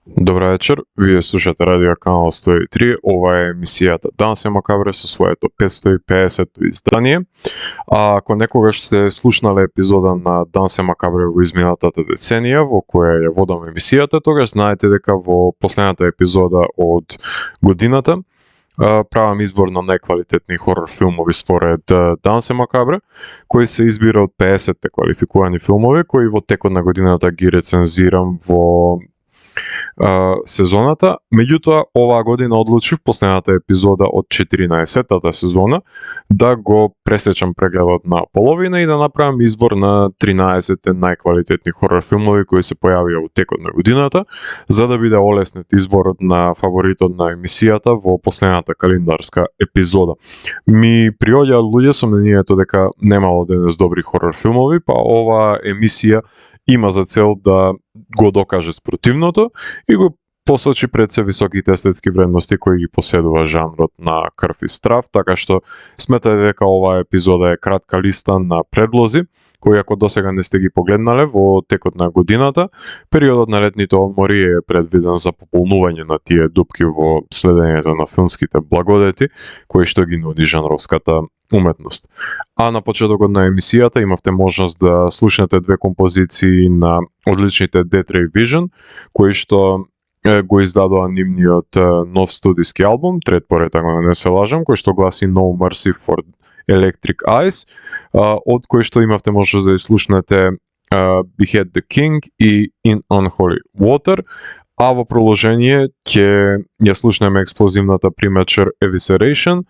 Добар вечер, вие слушате Радио Канал 103, ова е емисијата Данс е Макабре со своето 550-то издание. А ако некогаш сте слушнале епизода на Данс е Макабре во изминатата деценија, во која ја водам емисијата, тогаш знаете дека во последната епизода од годината правам избор на најквалитетни хорор филмови според Данс е Макабре, кои се избира од 50-те квалификувани филмови, кои во текот на годината ги рецензирам во сезоната. Меѓутоа, оваа година одлучив последната епизода од 14-тата сезона да го пресечам прегледот на половина и да направам избор на 13 најквалитетни хорор филмови кои се појавија во текот на годината, за да биде олеснет изборот на фаворитот на емисијата во последната календарска епизода. Ми приоѓаат луѓе со мнението дека немало денес добри хорор филмови, па оваа емисија има за цел да го докаже спротивното и го посочи пред се високите естетски вредности кои ги поседува жанрот на крв и страв, така што сметате дека оваа епизода е кратка листа на предлози, кои ако досега не сте ги погледнале во текот на годината, периодот на летните одмори е предвиден за пополнување на тие дупки во следењето на филмските благодети, кои што ги нуди жанровската уметност. А на почетокот на емисијата имавте можност да слушнете две композиции на одличните Death Ray Vision, кои што го издадоа нивниот нов студиски албум, трет поред, ако не се лажам, кој што гласи No Mercy for Electric Eyes, од кој што имавте можност да слушнете Behead the King и In Unholy Water, а во продолжение ќе ја слушнеме експлозивната Premature Evisceration,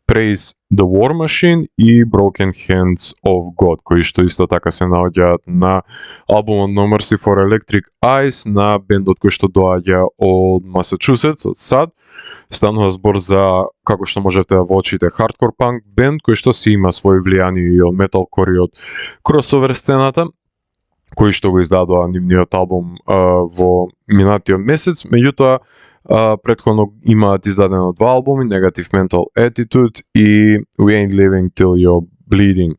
Praise the War Machine и Broken Hands of God, кои што исто така се наоѓаат на албумот No Mercy for Electric Eyes на бендот кој што доаѓа од Масачусетс, од САД. Станува збор за, како што можете да воочите, хардкор панк бенд кој што си има свој влијание и од металкор и од кросовер сцената, кои што го издадоа нивниот албум во минатиот месец. Меѓутоа, претходно имаат издадено два албуми, Negative Mental Attitude и We Ain't Living Till You're Bleeding.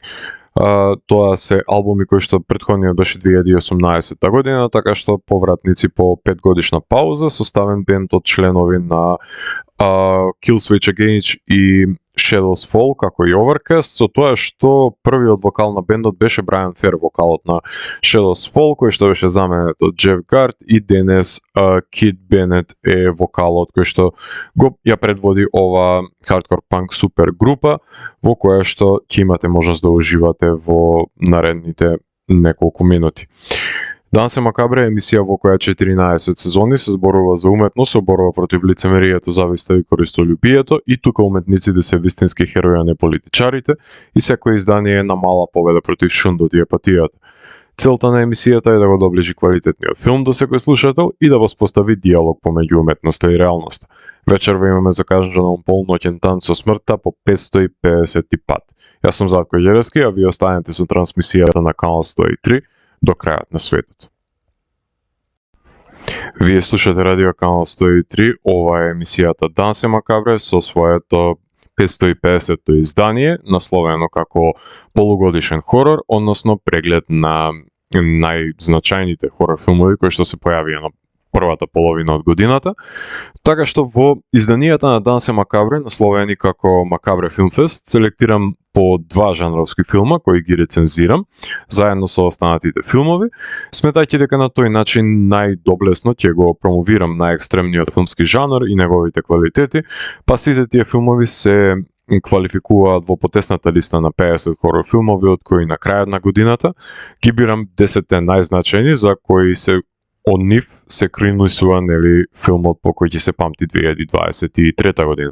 Тоа се албуми кои што претходниот беше 2018 година, така што повратници по 5 годишна пауза, составен бенд од членови на Killswitch Engage и Shadows Fall, како и Overcast, со тоа што првиот вокал на бендот беше Брайан Фер, вокалот на Shadows Fall, кој што беше заменет од Джеф Гард, и денес Кид Бенет е вокалот кој што го ја предводи ова хардкор панк супер група, во која што ќе имате можност да уживате во наредните неколку минути. Данс е Макабре е емисија во која 14 сезони се зборува за уметност, се борува против лицемерието, зависта и користолюбието, и тука уметниците се вистински херои, а не политичарите, и секој издание е на мала победа против шундот и апатијата. Целта на емисијата е да го доближи квалитетниот филм до секој слушател и да воспостави диалог помеѓу уметноста и реалноста. Вечерва имаме закажано полноќен танц со смртта по 550 пат. Јас сум Затко Ѓерески, а вие останете со трансмисијата на Канал 103 до крајот на светот. Вие слушате Радио Канал 103, ова е емисијата Данс е Макабре со своето 550-то издание, насловено како полугодишен хорор, односно преглед на најзначајните хорор филмови кои што се појавија на првата половина од годината. Така што во изданијата на Данс е Макабре, насловени како Макабре Филмфест, селектирам по два жанровски филма кои ги рецензирам, заедно со останатите филмови, сметајќи дека на тој начин најдоблесно ќе го промовирам најекстремниот филмски жанр и неговите квалитети, па сите тие филмови се квалификуваат во потесната листа на 50 хорор филмови, од кои на крајот на годината ги бирам 10 најзначајни за кои се од нив се кринусува филмот по кој ќе се памти 2023 година.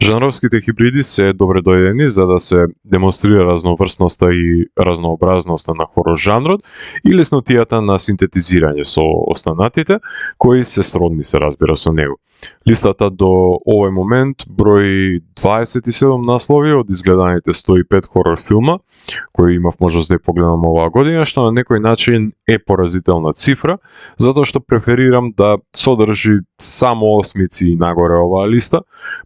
Жанровските хибриди се добре дојдени за да се демонстрира разноврсноста и разнообразноста на хорор жанрот и леснотијата на синтетизирање со останатите, кои се сродни се разбира со него. Листата до овој момент брои 27 наслови од изгледаните 105 хорор филма, кои имав можност да ја погледам оваа година, што на некој начин е поразителна цифра, затоа што преферирам да содржи само осмици и нагоре оваа листа,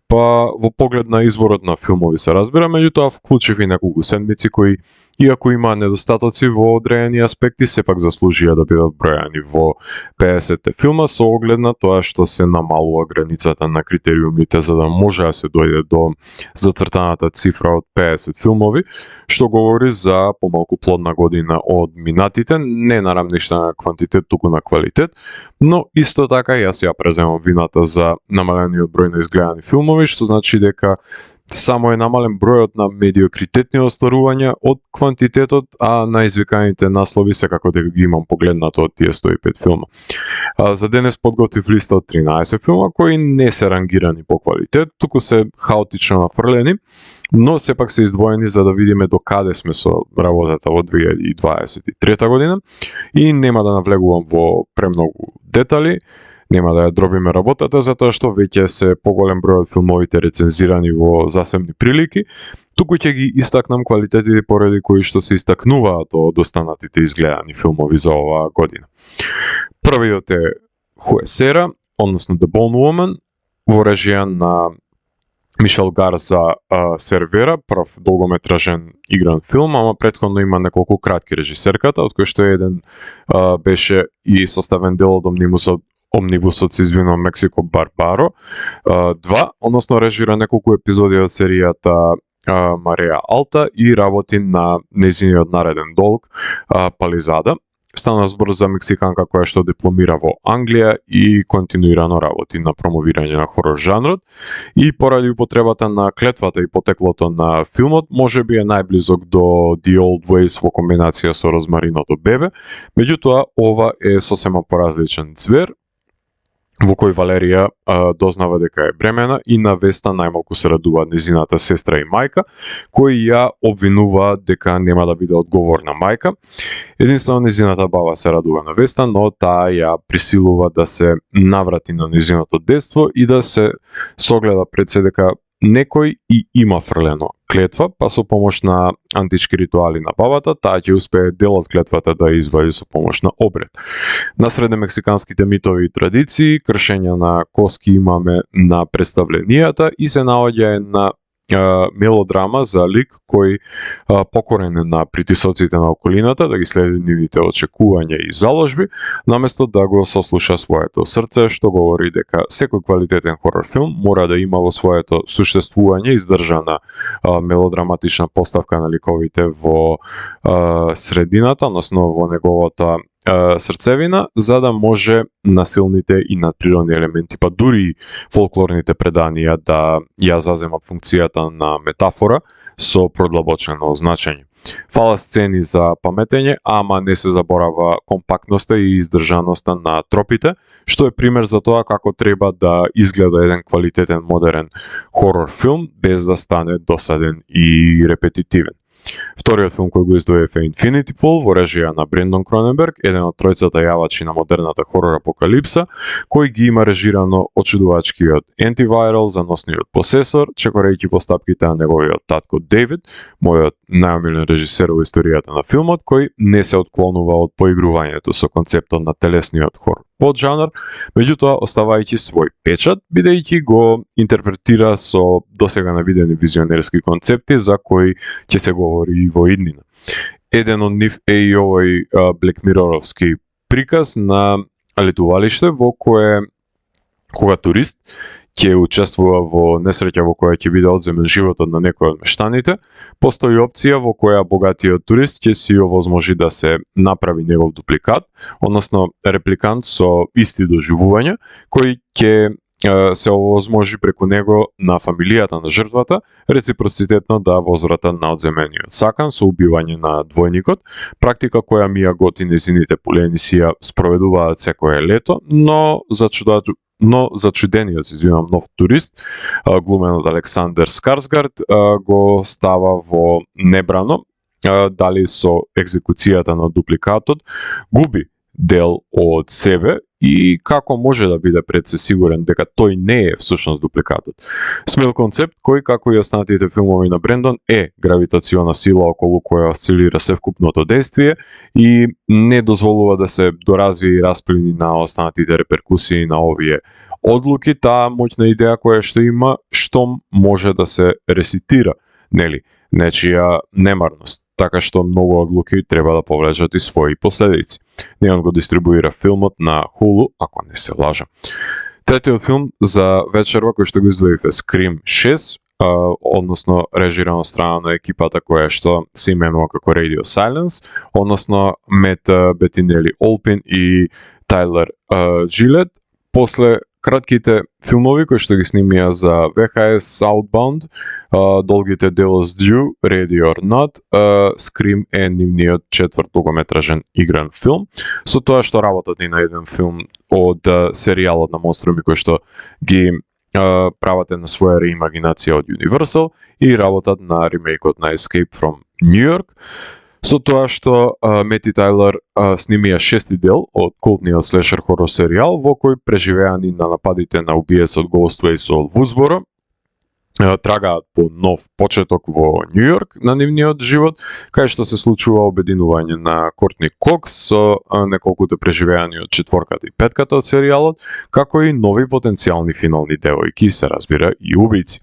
па во поглед на изборот на филмови се разбира, меѓутоа вклучив и неколку седмици кои, иако има недостатоци во одредени аспекти, сепак заслужија да бидат бројани во 50 филма со оглед на тоа што се намалува границата на критериумите за да може да се дојде до зацртаната цифра од 50 филмови, што говори за помалку плодна година од минатите, не на рамништа на квантитет, туку на квалитет, но исто така јас ја преземам вината за намалениот број на изгледани филмови, што значи дека само е намален бројот на медиокритетни остварувања од квантитетот, а на извиканите наслови секако дека ги имам погледнато од тие 105 филма. За денес подготвив листа од 13 филма кои не се рангирани по квалитет, туку се хаотично нафрлени, но сепак се издвоени за да видиме до каде сме со работата во 2023 година и нема да навлегувам во премногу детали. Нема да ја дробиме работата, затоа што веќе се поголем број од филмовите рецензирани во засебни прилики, туку ќе ги истакнам квалитетите поради кои што се истакнуваат од останатите изгледани филмови за оваа година. Првиот е Хуесера, односно The Bone Woman, во режија на Мишел Гарза Сервера, прв долгометражен игран филм, ама претходно има неколку кратки режисерката, од кои што еден беше и составен дел од Омнибусот се извинувам Мексико Барбаро 2, односно режира неколку епизоди од серијата Мареја Алта и работи на нејзиниот нареден долг Пализада. Стана збор за мексиканка која што дипломира во Англија и континуирано работи на промовирање на хорор жанрот и поради употребата на клетвата и потеклото на филмот можеби е најблизок до The Old Ways во комбинација со Розмариното бебе, меѓутоа ова е сосема поразличен ѕвер во кој Валерија дознава дека е бремена и на Веста најмалку се радува незината сестра и мајка, кои ја обвинуваат дека нема да биде одговорна мајка. Единствено незината баба се радува на Веста, но таа ја присилува да се наврати на незиното детство и да се согледа пред се дека некој и има фрлено клетва, па со помош на антички ритуали на бабата, таа ќе успее дел од клетвата да извади со помош на обред. Насреде мексиканските митови и традиции, кршења на коски имаме на представленијата и се наоѓа една мелодрама за лик кој покорен е на притисоците на околината, да ги следи нивните очекувања и заложби, наместо да го сослуша своето срце, што говори дека секој квалитетен хорор филм мора да има во своето суштествување издржана мелодраматична поставка на ликовите во средината, односно во неговата срцевина, за да може насилните и надприродни елементи, па дури и фолклорните преданија да ја заземат функцијата на метафора со продлабочено значење. Фала сцени за паметење, ама не се заборава компактноста и издржаноста на тропите, што е пример за тоа како треба да изгледа еден квалитетен модерен хорор филм без да стане досаден и репетитивен. Вториот филм кој го издвоив е Infinity Pool во режија на Брендон Кроненберг, еден од тројцата јавачи на модерната хорор апокалипса, кој ги има режирано очудувачкиот Antiviral, заносниот Посесор, чекорејќи постапките на неговиот татко Дейвид, мојот најомилен режисер во историјата на филмот, кој не се отклонува од поигрувањето со концептот на телесниот хорор поджанр, меѓутоа оставајќи свој печат, бидејќи го интерпретира со досега навидени визионерски концепти за кои ќе се говори и во иднина. Еден од нив е и овој Black Mirroровски приказ на летувалиште во кое кога турист ќе учествува во несреќа во која ќе биде одземен животот на некој од мештаните, постои опција во која богатиот турист ќе си овозможи да се направи негов дупликат, односно репликант со исти доживувања, кој ќе се овозможи преку него на фамилијата на жртвата реципроцитетно да возврата на одземениот сакан со убивање на двојникот, практика која Мија Гот и незините пулени си ја спроведуваат секое лето, но зачудениот нов турист, глумен од Александер Скарсгард, го става во небрано, дали со екзекуцијата на дупликатот, губи дел од себе и како може да биде пред се сигурен дека тој не е всушност дупликатот. Смел концепт кој, како и останатите филмови на Брендон, е гравитациона сила околу која осцилира севкупното действие и не дозволува да се доразвие и расплини на останатите реперкусии на овие одлуки, таа моќна идеја која што има, што може да се реситира, нели, нечија немарност, така што многу одлуки треба да повлечат и своји последици. Неон го дистрибуира филмот на Hulu, ако не се лажам. Третиот филм за вечерва кој што го издвоив е Scream 6, односно режиран од страна на екипата која што се именува како Radio Silence, односно Мет Бетинели Олпин и Тайлер Джилет. После кратките филмови кои што ги снимија за VHS Southbound, долгите Devil's Due, Ready or Not, Scream е нивниот четврт долгометражен игран филм, со тоа што работат и на еден филм од серијалот на монструми кој што ги прават на своја реимагинација од Universal и работат на ремейкот на Escape from New York. Со тоа што Мет и Тайлер снимија шести дел од култниот слешер хорор серијал во кој преживеани на нападите на убиецот Ghostface од Вудсборо трагаат по нов почеток во Нью Йорк на нивниот живот, кај што се случува обединување на Кортни Кокс со неколкуте преживеани од четворката и петката од серијалот, како и нови потенцијални финални девојки, се разбира, и убици.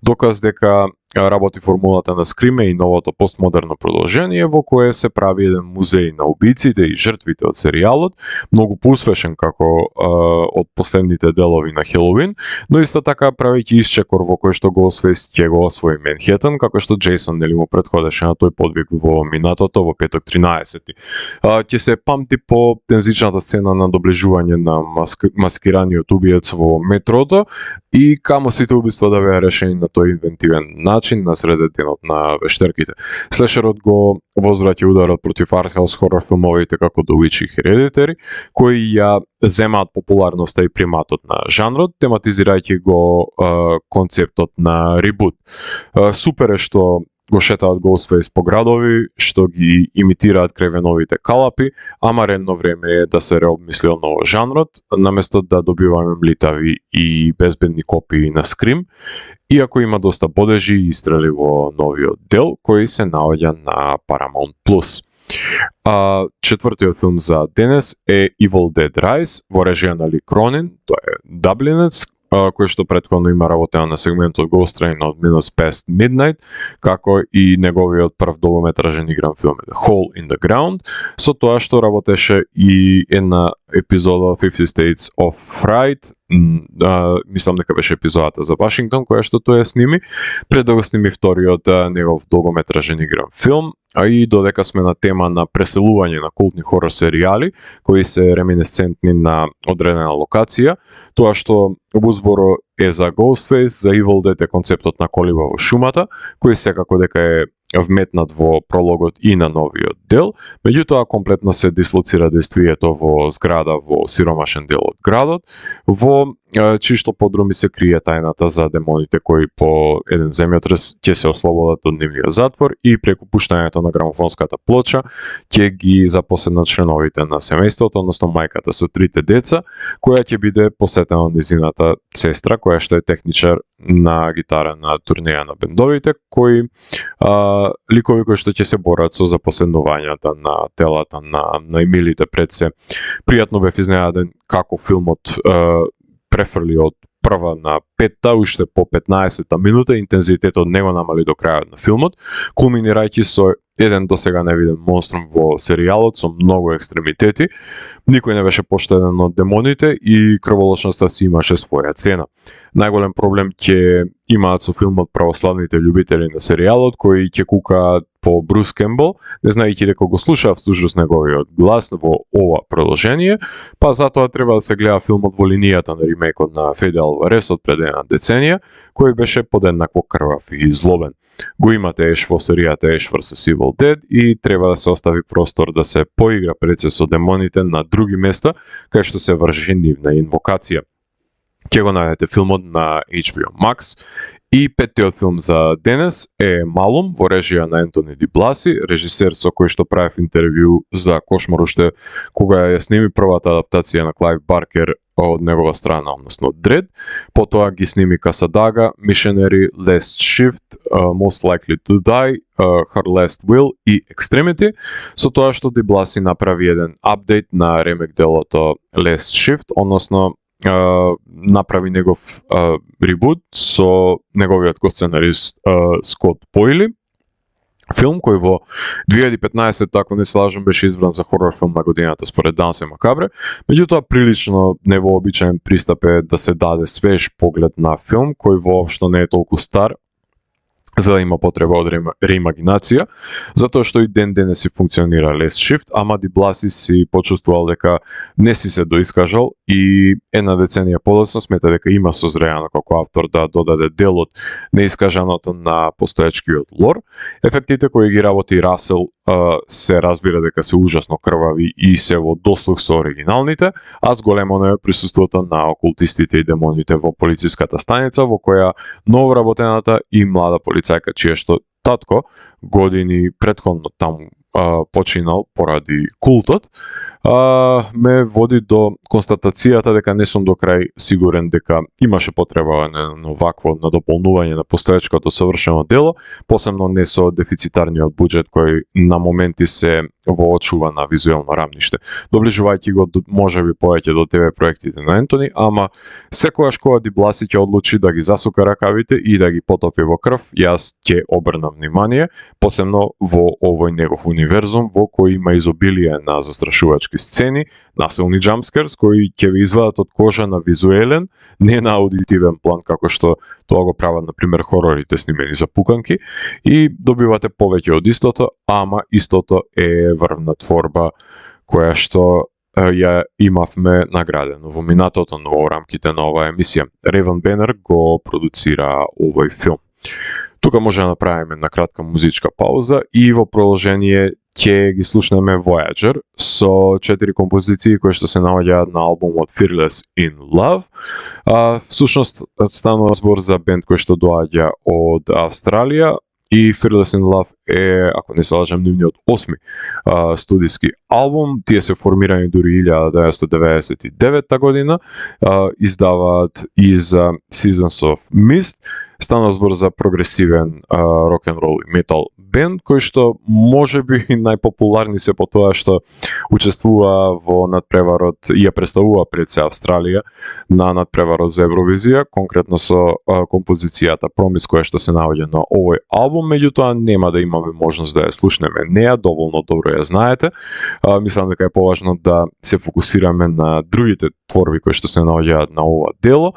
Доказ дека работи формулата на Скриме и новото постмодерно продолжение во кое се прави еден музеј на убиците и жртвите од серијалот, многу поуспешен како од последните делови на Хелоуин, но исто така правејќи исчекор во кој што Ghostface ќе го освои Менхетен, како што Джейсон нели му претходеше на тој подвиг во минатото, во петок 13. Ќе се памти по тензичната сцена на доближување на маскираниот убиец во метрото и камо сите убиства да беа решени на тој инвентивен начин на средетенот на вештерките. Слешерот го возвраќа ударот против артхаус хорор филмовите како The Witch и Hereditary, кои ја земаат популарноста и приматот на жанрот, тематизирајќи го концептот на ребут. Супер е што го шетаат Ghostface по градови, што ги имитираат кревеновите калапи, ама редно време е да се реобмисли одново жанрот, наместо да добиваме млитави и безбедни копии на Scream, иако има доста бодежи и истрели во новиот дел, кој се наоѓа на Paramount+. Четвртиот филм за денес е Evil Dead Rise, во режија на Ли Кронин, тоа е даблинец, кој што претходно има работено на сегментот Ghost Train од Minutes Past Midnight, како и неговиот прв долгометражен игран филм Hole in the Ground, со тоа што работеше и една епизода 50 States of Fright, мислам дека беше епизодата за Вашингтон, која што тој ја сними, пред да го сними вториот негов долгометражен игран филм, а и додека сме на тема на преселување на култни хорор серијали, кои се реминесцентни на одредена локација, тоа што Вудсборо е за Ghostface, за Evil Dead е концептот на колиба во шумата, кој секако дека е вметнат во прологот и на новиот дел, меѓутоа комплетно се дислоцира действието во зграда во сиромашен дел од градот, во чии што подруми се крие тајната за демоните кои по еден земјотрес ќе се ослободат од нивниот затвор и преку пуштањето на грамофонската плоча ќе ги запоседнат членовите на семејството, односно мајката со трите деца, која ќе биде посетена од низината сестра, која што е техничар на гитара на турнеја на бендовите, кои ликови кои што ќе се борат со запоседнувањата на телата на Емилите пред се. Пријатно бев изненаден како филмот префрли од прва на петта, уште по 15-та минута, интензитетот не го намали до крајот на филмот, кулминирајќи со еден досега невиден монструм во серијалот со многу екстремитети. Никој не беше поштеден од демоните и крволочноста си имаше своја цена. Најголем проблем ќе имаат со филмот православните љубители на серијалот, кои ќе кукаат по Брус Кембл, не знаејќи дека го слушаат всушност неговиот глас во ова продолжение, па затоа треба да се гледа филмот во линијата на ремейкот на Феде Алварес од пред една деценија, кој беше подеднакво крвав и злобен. Го имате Еш во серијата Еш vs Evil Dead и треба да се остави простор да се поигра пред се со демоните на други места, кај што се врши нивна инвокација. ќе го најдете филмот на HBO Max. И петтиот филм за денес е Малум во режија на Ентони Ди Бласи, режисер со кој што правев интервју за Кошмар уште кога ја сними првата адаптација на Клајв Баркер од негова страна, односно Дред. Потоа ги сними Касадага, Missionary, Last Shift, Most Likely to Die, Her Last Will и Extremity, со тоа што Ди Бласи направи еден апдейт на ремек делото Last Shift, односно направи негов ребут со неговиот косценарист Скот Пойли. Филм кој во 2015, ако не се лажам, беше избран за хорор филм на годината според Дансе Макабре. Меѓутоа, прилично невообичаен пристап е да се даде свеж поглед на филм кој воопшто не е толку стар, за да има потреба од реимагинација, затоа што и ден денес си функционира Last Shift, ама Ди Бласи си почувствувал дека не си се доискажал и една деценија подоцна смета дека има созреано како автор да додаде дел од неискажаното на постоечкиот лор. Ефектите кои ги работи Расел се разбира дека се ужасно крвави и се во дослух со оригиналните, а зголемено е присуството на окултистите и демоните во полициската станица, во која новоработената и млада полицајка, чие што татко години претходно таму починал поради култот, ме води до констатацијата дека не сум до крај сигурен дека имаше потреба на вакво надополнување на постоечкото совршено дело, посебно не со дефицитарниот буџет кој на моменти се воочува на визуелно рамниште. Доближувајќи го можеби повеќе до ТВ проектите на Ентони, ама секогаш кога Ди Бласи ќе одлучи да ги засука ракавите и да ги потопи во крв, јас ќе обрнам внимание, посебно во овој негов универзум во кој има изобилие на застрашувачки сцени, насилни джампскерс кои ќе ви извадат од кожа на визуелен, не на аудитивен план како што тоа го прават на пример хорорите снимени за пуканки, и добивате повеќе од истото, ама истото е врвна творба која што ја имавме наградено во минатото, но во рамките на оваа емисија. Ревен Бенер го продуцира овој филм. Тука може да направиме на кратка музичка пауза и во продолжение ќе ги слушнеме Voyager со 4 композиции кои што се наоѓаат на албумот Fearless in Love. Всушност станува збор за бенд кој што доаѓа од Австралија и Fearless in Love е, ако не се лажам, нивниот 8-ми студиски албум. Тие се формирани дури 1999 година, издаваат и за Seasons of Mist. Стана збор за прогресивен рок-н-рол и метал бенд, кој што можеби најпопуларни се по тоа што учествува во надпреварот и ја представува пред се Австралија на надпреварот за Евровизија, конкретно со композицијата Promise која што се наоѓа на овој албум, меѓутоа нема да имаме можност да ја слушнеме неа, доволно добро ја знаете. Мислам дека е поважно да се фокусираме на другите творби кои што се наоѓаат на ова дело,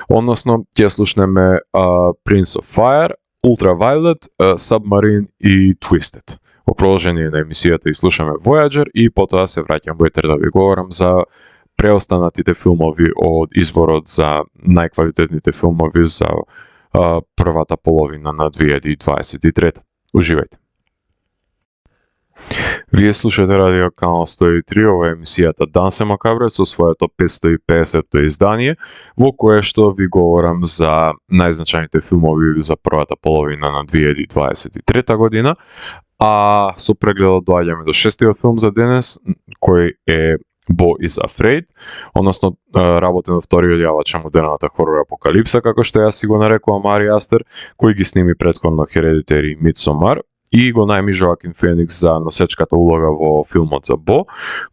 односно ќе слушнеме Prince of Fire, Ultraviolet, Submarine и Twisted. Во продолжение на емисијата и слушаме Voyager и потоа се враќам во етер да ви говорам за преостанатите филмови од изборот за најквалитетните филмови за првата половина на 2023. Уживајте. Вие слушате радио Канал 103, ова е емисијата Дансе Макабре со своето 550-то издание, во кое што ви говорам за најзначајните филмови за првата половина на 2023 година, а со прегледот доаѓаме до шестиот филм за денес, кој е Bo is Afraid, односно работен од вториот јавач на модерната хорор апокалипса, како што јас си го нарекувам Ари Астер, кој ги сними претходно Hereditary и Midsommar, и го најми Жоакин Феникс за носечката улога во филмот за Бо,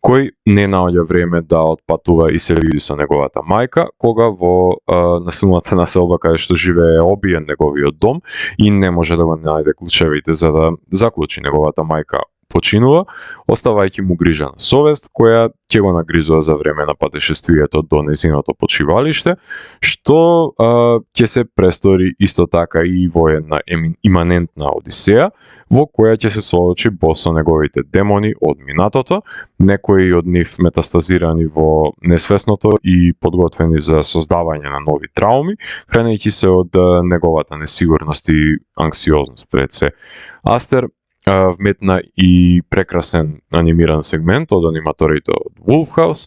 кој не наоѓа време да отпатува и се види со неговата мајка, кога во насилната населба каде што живее обиен неговиот дом и не може да го најде клучевите за да заклучи неговата мајка починува, оставајќи му грижа на совест, која ќе го нагризува за време на патешествието до незиното почивалиште, што ќе се престори исто така и во една иманентна одисеја, во која ќе се соочи Бо со неговите демони од минатото, некои од нив метастазирани во несвесното и подготвени за создавање на нови трауми, хранејќи се од неговата несигурност и анксиозност пред се. Астер вметна и прекрасен анимиран сегмент од аниматорите од Wolf House,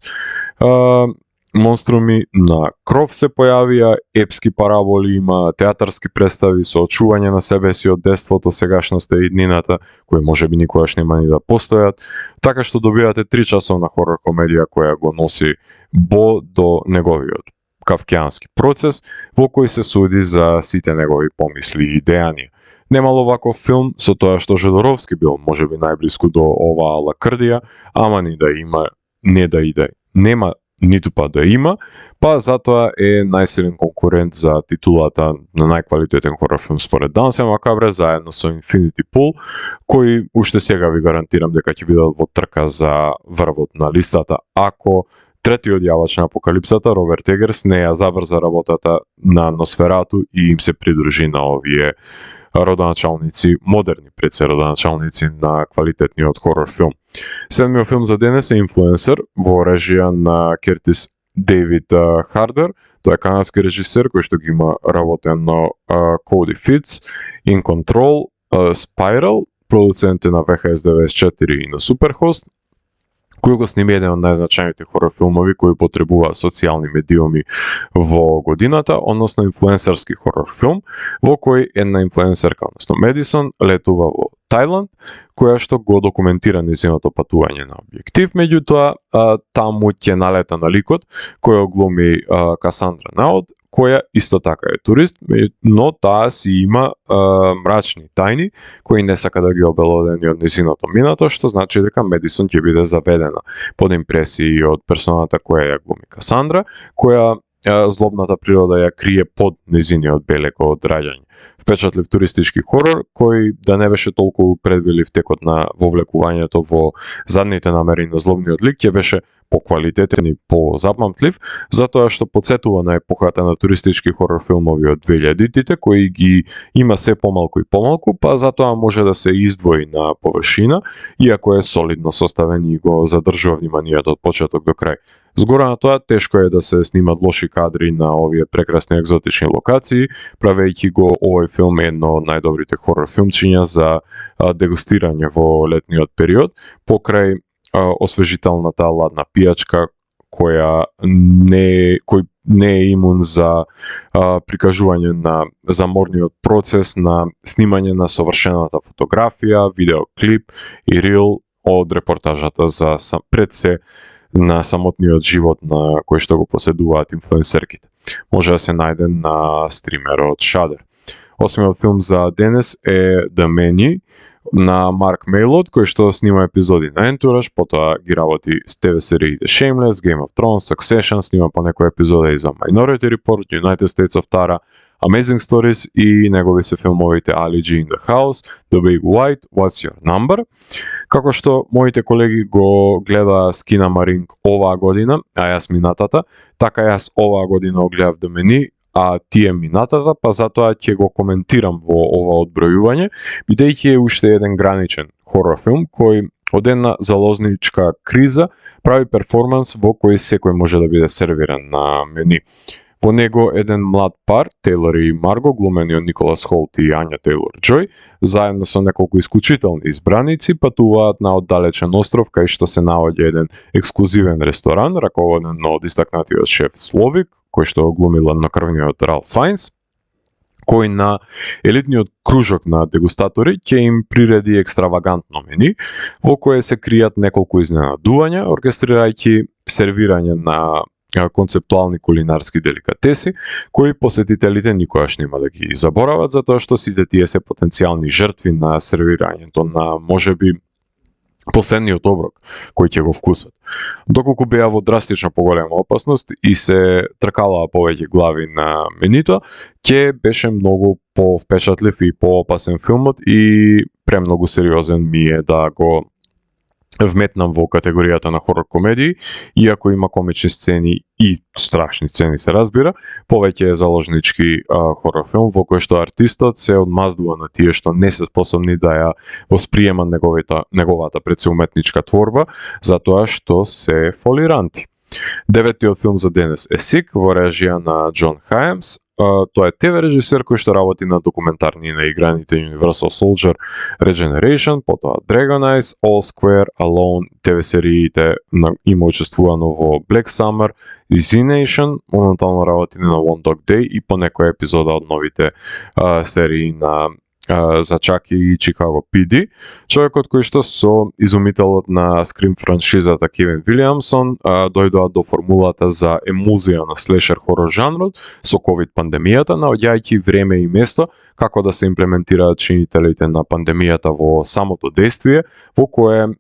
монструми на кров се појавија, епски параболи има, театарски представи со очување на себе си од детството, сегашноста и иднината, кои можеби никогаш нема ни да постојат, така што добивате 3 часовна хорор комедија која го носи Бо до неговиот кавкеански процес, во кој се суди за сите негови помисли и дејанија. Немало ваков филм со тоа што Жодоровски бил можеби најблиску до оваа лакрдија, ама ни да има, не да иде, нема ниту па да има, па затоа е најсилен конкурент за титулата на најквалитетен хорор филм според Дансе Макабре, заедно со Infinity Pool, кои уште сега ви гарантирам дека ќе бидат во трка за врвот на листата, ако третиот јавач на апокалипсата, Роберт Егерс, не ја забрза работата на Носферату и им се придружи на овие родоначалници, модерни пред се родоначалници на квалитетниот хорор филм. Седмиот филм за денес е Инфлуенсер во режија на Кертис Дейвид Хардер. Тој е канадски режисер кој што ги има работено Cody Fitz, In Control, Spiral, продуцент е на VHS 94 и на Superhost, кој го сними еден од најзначајните хорор филмови кои потребува социјални медиуми во годината, односно инфлуенсерски хорор филм, во кој една инфлуенсерка, односно Медисон, летува во Тајланд, која што го документира незиното патување на објектив, меѓутоа таму ќе налета на ликот кој глуми Касандра Наод, која исто така е турист, но таа си има мрачни тајни кои не сака да ги обелодени од незиното минато, што значи дека Медисон ќе биде заведена под импресии од персоната која ја глуми Касандра, која злобната природа ја крие под незиниот белег од раѓање. Впечатлив туристички хорор кој да не беше толку предвилив текот на вовлекувањето во задните намери на злобниот лик, ќе беше поквалитетен и позапамтлив, затоа што потсетува на епохата на туристички хорор филмови од 2000-тите, кои ги има се помалку и помалку, па затоа може да се издвои на површина, иако е солидно составен и го задржува вниманието од почеток до крај. Згора на тоа, тешко е да се снимат лоши кадри на овие прекрасни екзотични локации, правејќи го овој филм едно од најдобрите хорор филмчиња за дегустирање во летниот период, покрај освежителната ладна пијачка кој не е имун за прикажување на заморниот процес на снимање на совршената фотографија, видеоклип и рил од репортажата за пред се на самотниот живот на кој што го поседуваат инфлуенсерките. Може да се најде на стримерот Shudder. Осмиот филм за денес е The Menu на Марк Мейлот, кој што снима епизоди на Entourage, потоа ги работи с ТВ сериите Shameless, Game of Thrones, Succession, снима по некои епизоди и за Minority Report, United States of Tara, Amazing Stories и негови се филмовите Ali G in the House, The Big White, What's Your Number. Како што моите колеги го гледаа Скина Маринг оваа година, а јас минатата, така јас оваа година го гледав The Menu, а тие минатата, па затоа ќе го коментирам во ова одбројување, бидејќи е уште еден граничен хорор филм кој од една залозничка криза прави перформанс во кој секој може да биде сервиран на мени. Во него еден млад пар, Тейлор и Марго, глумени од Николас Холт и Ања Тейлор-Џој, заедно со неколку исклучителни избраници, патуваат на оддалечен остров кај што се наоѓа еден ексклузивен ресторан, раководен од истакнатиот шеф Словик, кој што го глуми ладнокрвниот Ралф Фајнс, кој на елитниот кружок на дегустатори ќе им приреди екстравагантно мени, во кое се кријат неколку изненадувања, оркестрирајќи сервирање на концептуални кулинарски деликатеси, кои посетителите никогаш нема да ги заборават, затоа што сите тие се потенцијални жртви на сервирањето на можеби последниот оброк кој ќе го вкусат. Доколку беа во драстично поголема опасност и се тркалаа повеќе глави на менито, ќе беше многу повпечатлив и поопасен филмот и премногу сериозен ми е да го вметнам во категоријата на хорор комедии, иако има комични сцени и страшни сцени се разбира, повеќе е заложнички хорор филм во кој што артистот се одмаздува на тие што не се способни да ја восприемат неговата предсеуметничка творба, затоа што се фолиранти. Деветиот филм за денес е Сик во режија на Џон Хајемс, Тоа е ТВ режисер кој што работи на документарни на играните Universal Soldier, Regeneration, потоа Dragon Eyes, All Square, Alone, ТВ сериите има учествувано во Black Summer и Z Nation, моментално работи на One Dog Day и по некоја епизода од новите серии на за Чаки и Chicago PD. Човекот кој што со изумителот на Scream франшизата Кевин Вилиамсон дојдоа до формулата за емулзија на слешер хорор жанрот со COVID пандемијата, наоѓајќи време и место како да се имплементираат чинителите на пандемијата во самото действие, во кое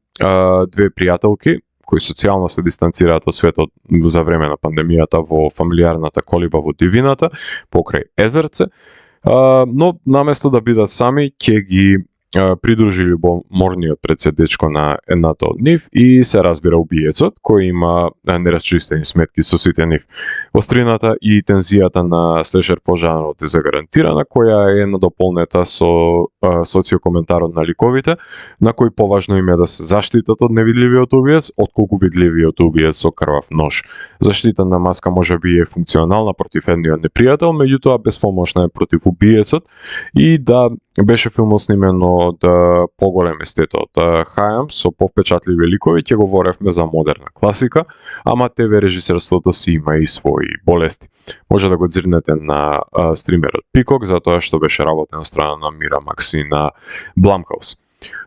две пријателки кои социјално се дистанцираат од светот за време на пандемијата во фамилиарната колиба во Дивината покрај езерце, но наместо да бидат сами, ќе ги придружи љубоморниот председечко на едната од нив и се разбира убиецот, кој има неразчистени сметки со сите нив. Острината и тензијата на слешер по жанрот е загарантирана, која е надополнета со социокоментарот на ликовите, на кој поважно им е да се заштитат од невидливиот убиец, отколку видливиот убиец со крвав нож. Заштита на маска може би е функционална против едниот непријател, меѓутоа безпомошна е против убиецот и да беше филмот снимен од поголем естет од Хајам со повпечатливи ликови, ќе говоревме за модерна класика, ама ТВ режисерството си има и своји болести. Може да го дзирнете на стримерот Пикок, затоа што беше работен од страна на Miramax и на Blumhouse.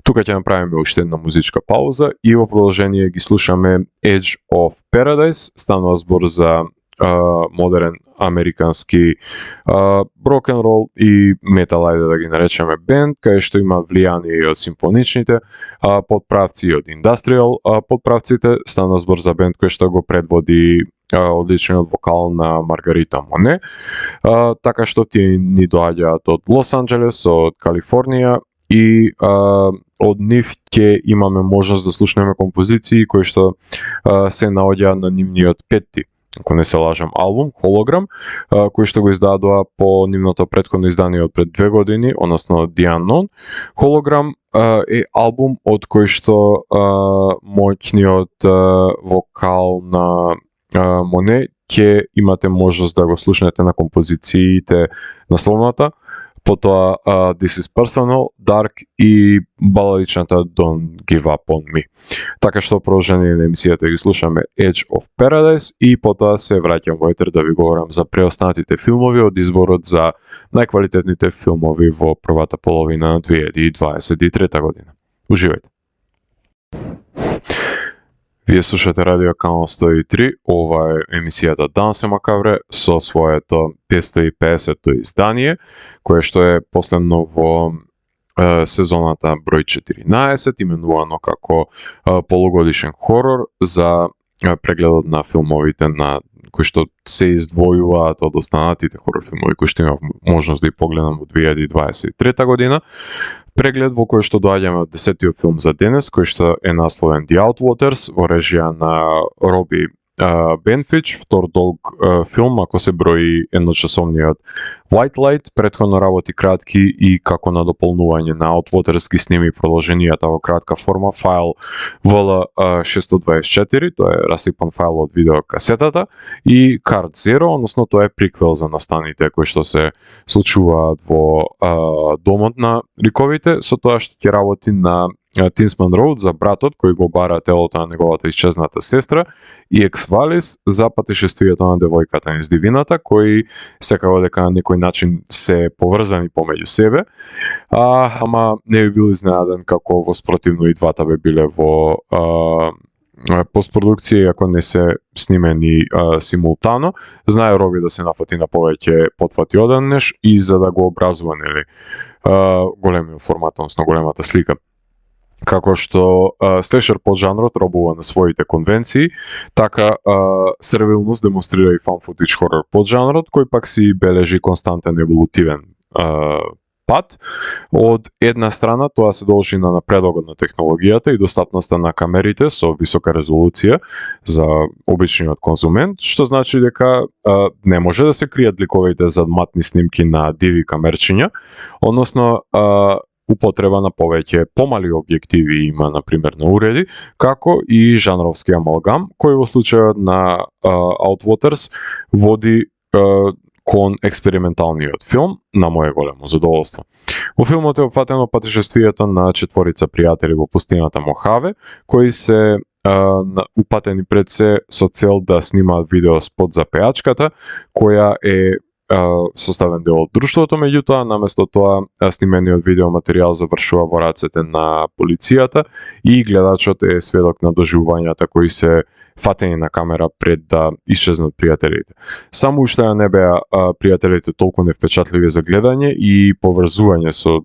Тука ќе направиме уште една музичка пауза и во продолжение ги слушаме Edge of Paradise, станува збор за модерен американски рок н рол и метал, ајде да ги наречеме бенд, кај што има влијание од симфоничните подправци и од индастријал подправците. Стана збор за бенд кој што го предводи одличниот вокал на Маргарита Моне, така што тие ни доаѓаат од Лос Анџелес, од Калифорнија и од нив ќе имаме можност да слушнеме композиции кои што се наоѓаат на нивниот петти, ако не се лажам, албум Hologram, кој што го издадоа по нивното претходно издание од пред 2 години, односно The Unknown. Hologram е албум од кој што моќниот вокал на Моне ќе имате можност да го слушнете на композициите насловната, потоа This is Personal, Dark и баладичната Don't Give Up on Me. Така што продолжение на емисијата ги слушаме Edge of Paradise и потоа се враќам во етер да ви говорам за преостанатите филмови од изборот за најквалитетните филмови во првата половина на 2023 година. Уживајте. Вие слушате Радио Канал 103, ова е емисијата Дансе Макавре со своето 550-то издание, кое што е последно во сезоната број 14, именувано како полугодишен хорор за прегледот на филмовите на кои што се издвојуваат од останатите хорор филмови кои што имав можност да ги погледам во 2023 година. Преглед во кој што доаѓаме од 10-тиот филм за денес, кој што е насловен The Outwaters, во режија на Роби Бенфич, втор долг филм, ако се брои едночасовниот White Light, претходно работи кратки и како на дополнување на Outwaters ги сними продолженијата во кратка форма файл VL624, тоа е расипан файл од видеокасетата, и Card Zero, односно тоа е приквел за настаните кои што се случуваат во домот на ликовите, со тоа што ќе работи на Тинсман Роуд за братот кој го бара телото на неговата исчезната сестра и Екс Валис за патешествието на девојката низ дивината, кои секако дека на некој начин се поврзани помеѓу себе, ама не би бил изненаден како воспротивно и двата бе биле во постпродукција, ако не се снимени симултано. Знае Роби да се нафати на повеќе потфати одеднаш и за да го образува големиот формат, односно големата слика. Како што слешер поджанрот робува на своите конвенции, така сервилност демонстрира и фан футич хорор поджанрот, кој пак си бележи константен еволутивен пат. Од една страна тоа се должи на напредокот на технологијата и достапноста на камерите со висока резолуција за обичниот конзумент, што значи дека не може да се кријат ликовите зад матни снимки на диви камерчиња, односно употреба на повеќе помали објективи има, например, на уреди, како и жанровски амалгам, кој во случајот на Outwaters води кон експерименталниот филм, на моје големо задоволство. Во филмот е опфатено патешествието на четворица пријатели во пустината Мохаве, кои се упатени пред се со цел да снимаат видеоспот за пејачката, која е составен дел од друштвото, меѓутоа, наместо тоа, снимениот видеоматеријал завршува во рацете на полицијата и гледачот е сведок на доживувањата кои се фатени на камера пред да исчезнат пријателите. Само уште не беа пријателите толку невпечатливи за гледање и поврзување со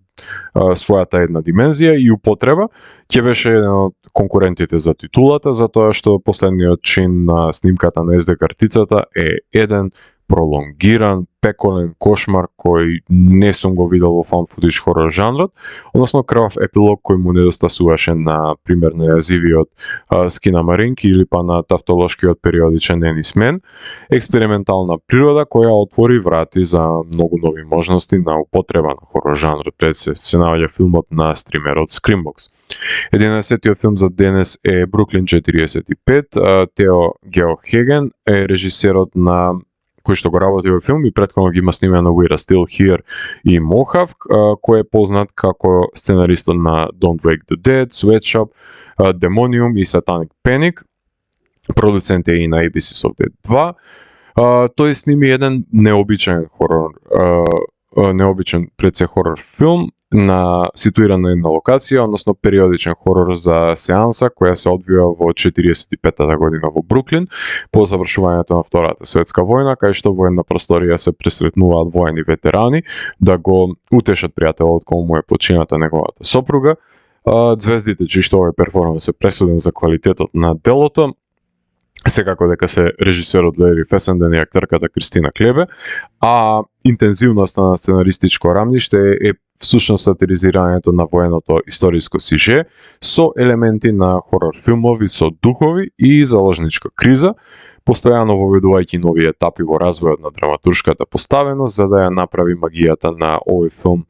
својата една димензија и употреба, ќе беше еден од конкурентите за титулата, затоа што последниот чин на снимката на SD картицата е еден пролонгиран, пеколен кошмар кој не сум го видел во found footage хорор жанрот, односно крвав епилог кој му недостасуваше на пример на јазивиот скинамаринки или па на тавтолошкиот периодичен енисмен, експериментална природа која отвори врати за многу нови можности на употреба на хорор жанрот. Пред се наоѓа филмот на стримерот Screambox. 11-тиот филм за денес е Бруклин 45. Тео Геохеген е режисерот на кој што го работи во филм и претходно ги има снимено We're Still Here и Mohawk, кој е познат како сценаристот на Don't Wake the Dead, Sweatshop, Demonium и Satanic Panic. Продуцент е и на ABC's of Dead 2. Тој сними еден необичаен хорор, необичен пред се хорор филм ситуиран на една локација, односно периодичен хорор за сеанса која се одвива во 45-та година во Бруклин по завршувањето на Втората светска војна, кај што во една просторија се пресретнуваат воени ветерани да го утешат пријателот кому му е почината неговата сопруга. Звездите чии што овој перформанс е пресуден за квалитетот на делото, секако дека се режисерот Лери Фесенден и актерката Кристина Клебе, а интензивноста на сценаристичко рамниште е всушност сатиризирањето на военото историско сиже со елементи на хорор филмови со духови и заложничка криза, постојано воведувајќи нови етапи во развојот на драматуршката поставеност за да ја направи магијата на овој филм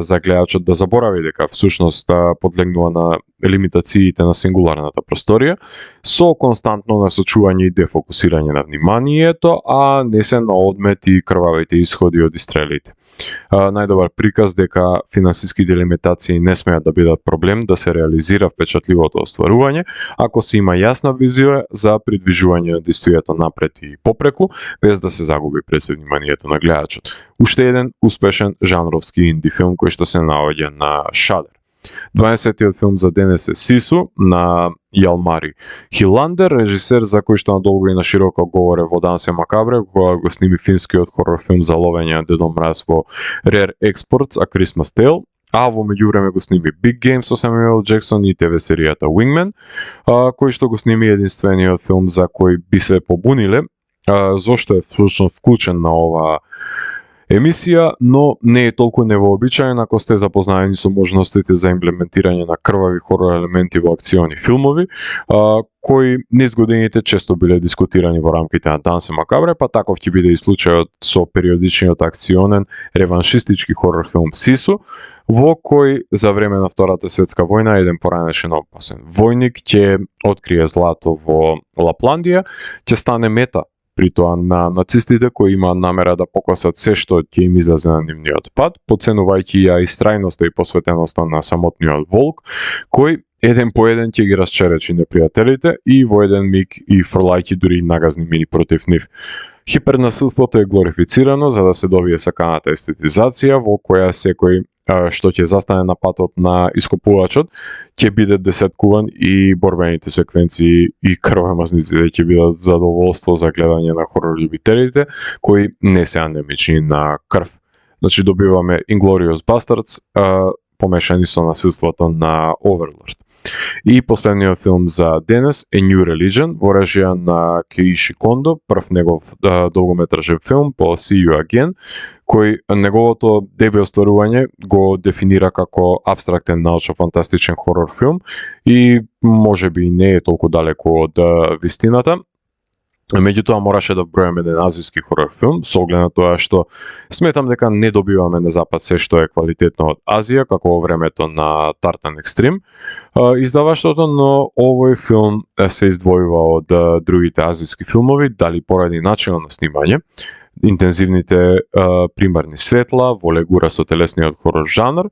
за гледачот да заборави дека всушност подлегнува на лимитациите на сингуларната просторија со константно насочување и дефокусирање на вниманието, а не се на одмет и крвавите исходи од истрелите. Најдобар приказ дека финансиските лимитации не смеат да бидат проблем да се реализира впечатливото остварување ако се има јасна визија за придвижување действието напред и попреку, без да се загуби пред се вниманието на гледачот. Уште еден успешен жанровски инди филм кој што се наоѓа на Shudder. 12-тиот филм за денес е Сису на Јалмари Хиландер, режисер за кој што надолго и на широко говоре во Дансе Макабре, кога го сними финскиот хорор филм за ловење на Дедо Мраз во Rare Exports, A Christmas Tale, а во меѓувреме го сними Big Game со Самуел Джексон и ТВ серијата Wingman, кој што го сними единствениот филм за кој би се побуниле зошто е вклучен на оваа емисија, но не е толку невообичаен ако сте запознаени со можностите за имплементирање на крвави хорор елементи во акциони филмови, кои низ годините често биле дискутирани во рамките на Дансе Макабре, па таков ќе биде и случајот со периодичниот акционен реваншистички хорор филм Сису, во кој за време на Втората светска војна еден поранешен опасен војник ќе открие злато во Лапландија, ќе стане мета при тоа на нацистите кои имаат намера да покосат се што ќе им излезе на нивниот пат, поценувајќи ја истрајноста и посветеноста на самотниот волк, кој еден по еден ќе ги расчеречи непријателите и во еден миг и фрлајќи дури нагазни мини против нив. Хипернасилството е глорифицирано за да се добие саканата естетизација во која секој што ќе застане на патот на ископувачот ќе биде десеткуван и борбените секвенции и крвомазниците ќе бидат задоволство за гледање на хорор љубителите кои не се анемични на крв. Значи добиваме Inglourious Basterds помешани со насилството на Overlord. И последниот филм за денес е New Religion, во режија на Кеиши Кондо, прв негов долгометражен филм по See You Again, кој неговото деби остварување го дефинира како абстрактен научно-фантастичен хорор филм и можеби не е толку далеку од вистината. Меѓутоа мораше да вбројаме еден азијски хорор филм, со оглед на тоа што сметам дека не добиваме на запад се што е квалитетно од Азија, како во времето на Tartan Extreme издаваштвото, но овој филм се издвојува од другите азијски филмови, дали поради начинот на снимање, интензивните примарни светла, во легура со телесниот хорор жанр,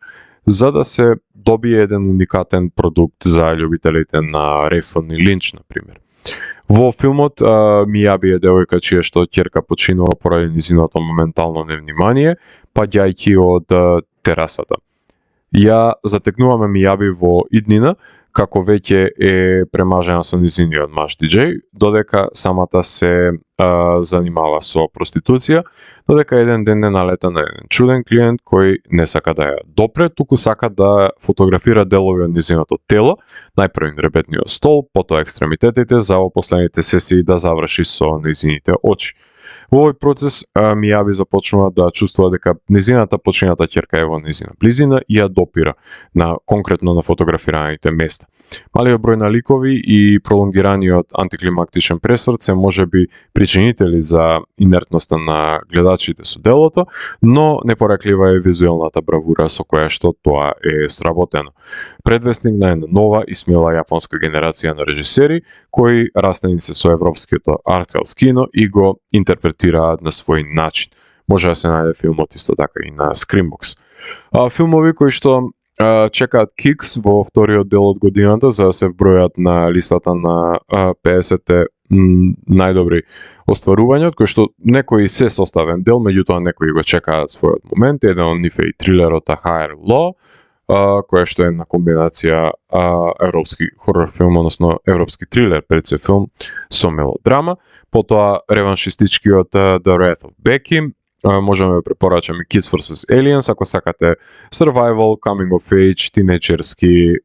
за да се добие еден уникатен продукт за љубителите на Рефн и Линч, например. Во филмот Мијаби е девојка чија што ќерка починува поради низиното моментално невнимание, паѓајќи од терасата. Ја затекнуваме Мијаби во иднина, како веќе е премажена со низиниот маж диџеј, додека самата се занимава со проституција, додека еден ден не налета на еден чуден клиент кој не сака да ја допре, туку сака да фотографира делови од низиното тело, најпрво ребетниот стол, потоа екстремитетите, за во последните сесии да заврши со низините очи. Во овој процес Мијаби започнува да чувствува дека низината почината ќерка е во низина близина и ја допира конкретно на фотографираните места. Малиот број на ликови и пролонгираниот антиклимактичен пресврт се можеби причинители за инертноста на гледачите со делото, но непореклива е визуелната бравура со која што тоа е сработено. Предвестник на една нова и смела јапонска генерација на режисери кои растени се со европскиот артхаус кино и го интерпретираат на свој начин. Може да се најде филмот исто така и на Screambox. Филмови кои што чекаат кикс во вториот дел од годината за да се вбројат на листата на 50 најдобри остварувања, од кои што некои се составен дел, меѓутоа некои го чекаат својот момент. Еден од нив е и трилерот A Higher Law, која што е една комбинација европски хорор филм, односно европски трилер пред се филм со мелодрама. Потоа реваншистичкиот The Wrath of Becky, можеме да препорачаме Kids vs. Aliens, ако сакате survival, coming of age, тинејџерски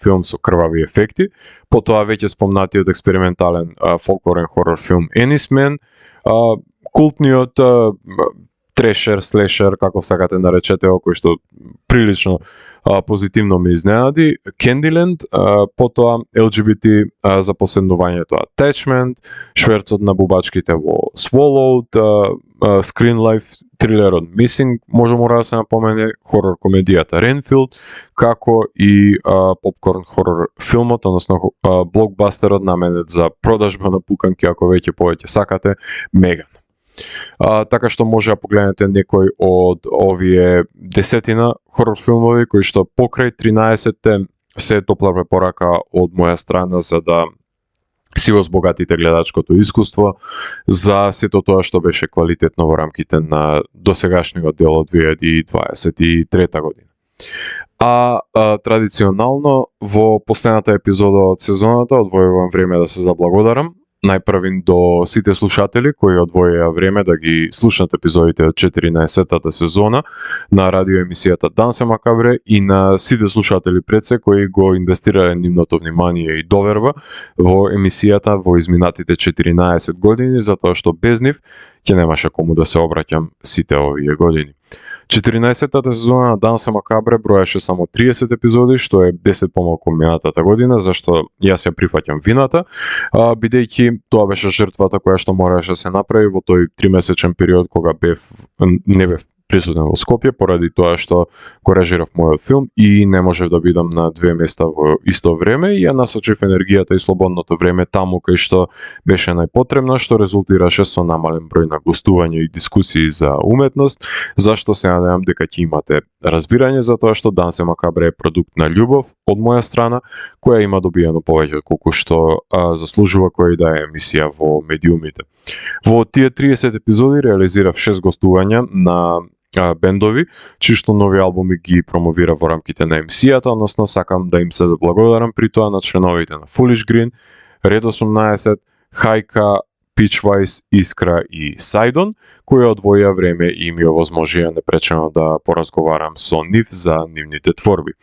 филм со крвави ефекти. Потоа веќе спомнатиот експериментален фолклорен хорор филм Ennismen, култниот трешер, слешер, како сакате наречете, кој што прилично позитивно ме изненади, Candyland, потоа LGBT запоследувањето Attachment, шверцот на бубачките во Swallowed, Screen Life, трилерот Missing, мора да се напомене, хорор комедијата Renfield, како и попкорн хорор филмот, односно блокбастерот наменет за продажба на пуканки, ако веќе повеќе сакате, Меган. Така што може да погледнете некој од овие десетина хорор филмови кои што покрај 13-те се топла препорака од моја страна за да си го збогатите гледачкото искуство за сето тоа што беше квалитетно во рамките на досегашниот дел од 2023 година. Традиционално во последната епизода од сезоната одвојувам време да се заблагодарам најпрвин до сите слушатели кои одвоија време да ги слушнат епизодите од 14-тата сезона на радиоемисијата Дансе Макабре и на сите слушатели пред се кои го инвестирале нивното внимание и доверба во емисијата во изминатите 14 години, затоа што без нив ќе немаше кому да се обраќам сите овие години. 14-тата сезона на Дансе Макабре броеше само 30 епизоди, што е 10 помалку минатата година, зашто јас ја прифаќам вината, бидејќи тоа беше жртвата која што мораше да се направи во тој 3-месечен период кога не бев присутен во Скопје, поради тоа што го режирав мојот филм и не можев да бидам на две места во исто време и ја насочив енергијата и слободното време таму кај што беше најпотребно, што резултираше со намален број на гостувања и дискусии за уметност, зашто се надевам дека ќе имате разбирање за тоа што Дансе Макабре е продукт на љубов од моја страна, која има добиено повеќе колку што заслужува која да е емисија во медиумите. Во тие 30 епизоди реализирав 6 гостувања на бендови, чии што нови албуми ги промовира во рамките на емисијата, односно сакам да им се заблагодарам при тоа на членовите на Foolish Green, Red 18, Хајка, Pitchwise, Искра и Сайдон, кои одвоја време и ми овозможија непречено да поразговарам со нив за нивните творби.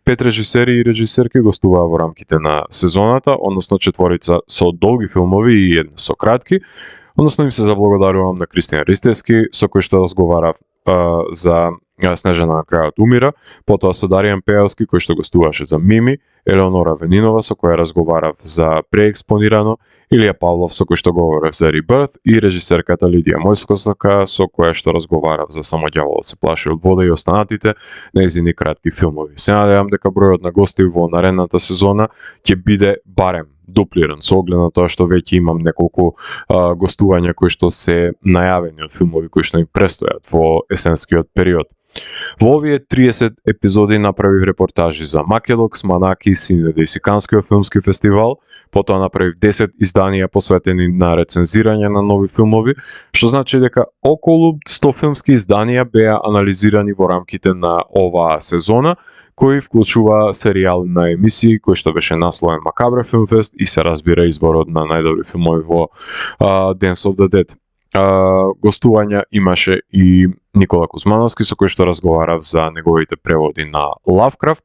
5 режисери и режисерки гостуваа во рамките на сезоната, односно 4 со долги филмови и една со кратки, односно им се заблагодарувам на Кристијан Ристевски, со кој што разговарав за Снежана на крајот умира, потоа со Даријан Пејавски кој што гостуваше за Мими, Елеонора Венинова со која разговарав за Преекспонирано, Илија Павлов со кој што говорев за Rebirth и режисерката Лидија Мојскосака со која што разговарав за Само ѓаволот се плаши од вода и останатите нејзини кратки филмови. Се надевам дека бројот на гости во наредната сезона ќе биде барем дуплиран со оглед на тоа што веќе имам неколку гостувања кои што се најавени од филмови кои што им престојат во есенскиот период. Во овие 30 епизоди направив репортажи за Македокс, Манаки, Синеде и Сиканскиот филмски фестивал, потоа направив 10 изданија посветени на рецензирање на нови филмови, што значи дека околу 100 филмски изданија беа анализирани во рамките на оваа сезона, кои вклучува серијал на емисии кој што беше насловен Макабре Филмфест и се разбира изборот на најдобри филмови во Dance of the Dead. Гостувања имаше и Никола Кузмановски со кој што разговарав за неговите преводи на Лавкрафт.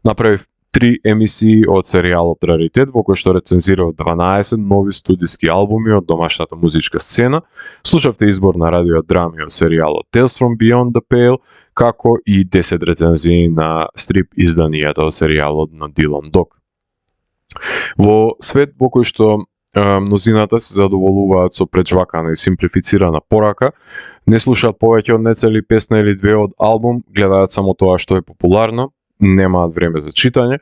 Направив 3 емисии од серијалот Раритет во кој што рецензирав 12 нови студиски албуми од домашната музичка сцена. Слушавте избор на радиодрами од серијалот Tales from Beyond the Pale, како и 10 рецензии на стрип изданијата од серијалот на Дилан Док. Во свет во кој што мнозината се задоволуваат со пречвакана и симплифицирана порака, не слушаат повеќе од нецели песна или две од албум, гледаат само тоа што е популарно, немаат време за читање.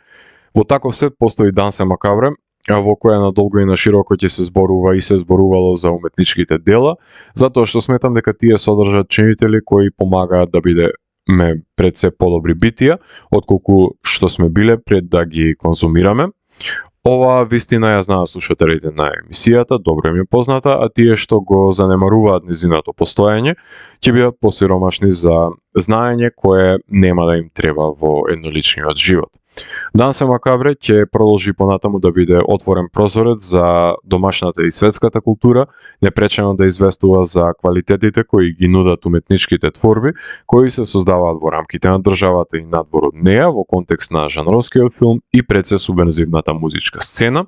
Во таков свет постои Дансе Макабре, во која надолго и на широко ќе се зборува и се зборувало за уметничките дела, затоа што сметам дека тие содржат чинители кои помагаат да бидеме пред се подобри битија, отколку што сме биле пред да ги конзумираме. Оваа вистина ја знаат слушателите на емисијата, добро им е позната, а тие што го занемаруваат низиното постоење, ќе бидат посиромашни за знаење кое нема да им треба во едноличниот живот. Дансе Макабре ќе продолжи понатаму да биде отворен прозорец за домашната и светската култура, непречено да известува за квалитетите кои ги нудат уметничките творби, кои се создаваат во рамките на државата и надвор од неа во контекст на жанровскиот филм и пред се субверзивната музичка сцена.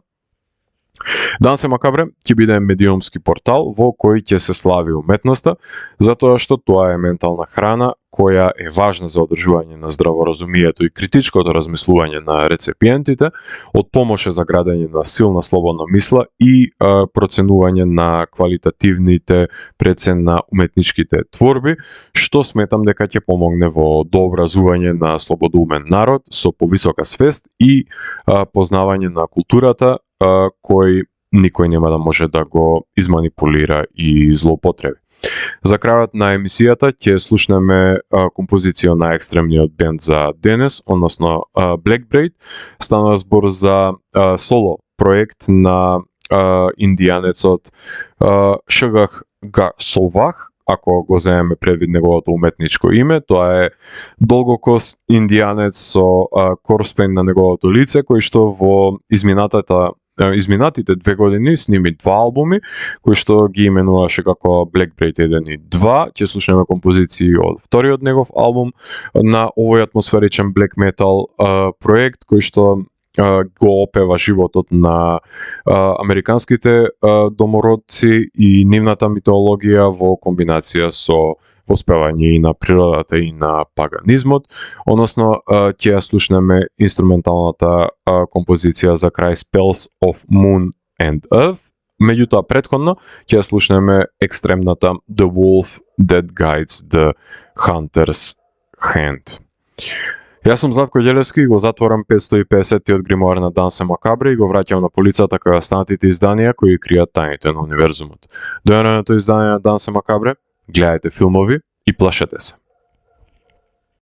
Дансе Макабре ќе биде медиумски портал во кој ќе се слави уметноста, затоа што тоа е ментална храна која е важна за одржување на здраворазумието и критичкото размислување на рецепиентите, од помош за градење на силна слободна мисла и проценување на квалитативните прецен на уметничките творби, што сметам дека ќе помогне во дообразување на слободумен народ со повисока свест и познавање на културата кој никој нема да може да го изманипулира и злоупотреби. За крајот на емисијата ќе слушнеме композиција на екстремниот бенд за денес, односно Black Braid. Станува збор за соло проект на индијанецот Шгх Гасовах, ако го земеме предвид неговото уметничко име. Тоа е долгокос индијанец со корспен на неговото лице, кој што во изминатите 2 години сними 2 албуми, кои што ги именуваше како Black Braid 1 и 2. Ќе слушнеме композиции од вториот негов албум на овој атмосферичен black metal проект, кој што го опева животот на американските домородци и нивната митологија во комбинација со воспевање и на природата и на паганизмот, односно ќе ја слушнеме инструменталната композиција за крај Spells of Moon and Earth. Меѓутоа претходно ќе ја слушнеме екстремната The Wolf That Guides the Hunter's Hand. Јас сум Златко Ѓелевски и го затворам 550-тиот гримоар на Дансе Макабре и го враќам на полицата кај останатите изданија кои кријат тајните на универзумот. До едното издание на Дансе Макабре, гледајте филмови и плашете се.